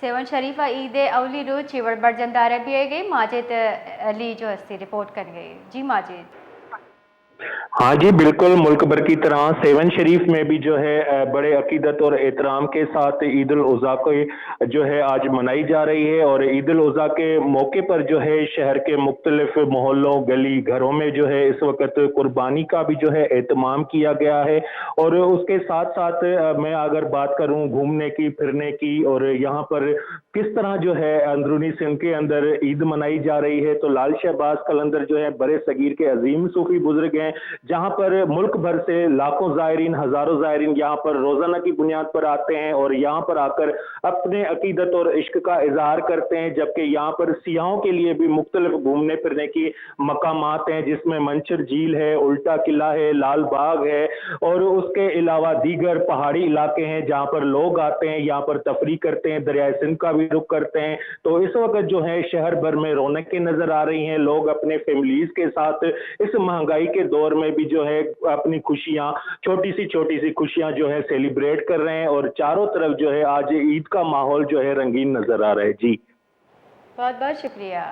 Seven शरीफा ईद अवली रोज चिवड़ बरजंदार भी गई माजिद अली जो हस्ती रिपोर्ट कर गई। जी माजिद। हाँ जी बिल्कुल, मुल्क भर की तरह सेवन शरीफ में भी जो है बड़े अकीदत और एहतराम के साथ ईद उल अज़हा को जो है आज मनाई जा रही है। और ईद उल अज़हा के मौके पर जो है शहर के मुख्तलिफ मोहल्लों गली घरों में जो है इस वक्त कुर्बानी का भी जो है एहतमाम किया गया है। और उसके साथ साथ मैं अगर बात करूं घूमने की फिरने की और यहाँ पर किस तरह जो है अंदरूनी सिंध के अंदर ईद मनाई जा रही है, तो लाल शहबाज कलंदर जो है बड़े सगीर के अजीम सूफी बुजुर्ग हैं, जहां पर मुल्क भर से लाखों जायरीन हजारों जायरीन यहाँ पर रोजाना की बुनियाद पर आते हैं और यहाँ पर आकर अपने अकीदत और इश्क का इजहार करते हैं। जबकि यहाँ पर सियाहों के लिए भी मुख्तलिफ घूमने फिरने की मकामात हैं, जिसमें मंचर झील है, उल्टा किला है, लाल बाग है और उसके अलावा दीगर पहाड़ी इलाके हैं जहाँ पर लोग आते हैं, यहाँ पर तफरी करते हैं, दरियाए सिंध का भी रुख करते हैं। तो इस वक्त जो है शहर भर में रौनकें नजर आ रही हैं, लोग अपने फैमिलीज के साथ इस महंगाई के दौर में भी जो है अपनी खुशियां छोटी सी खुशियां जो है सेलिब्रेट कर रहे हैं और चारों तरफ जो है आज ईद का माहौल जो है रंगीन नजर आ रहा है। जी बहुत बहुत शुक्रिया।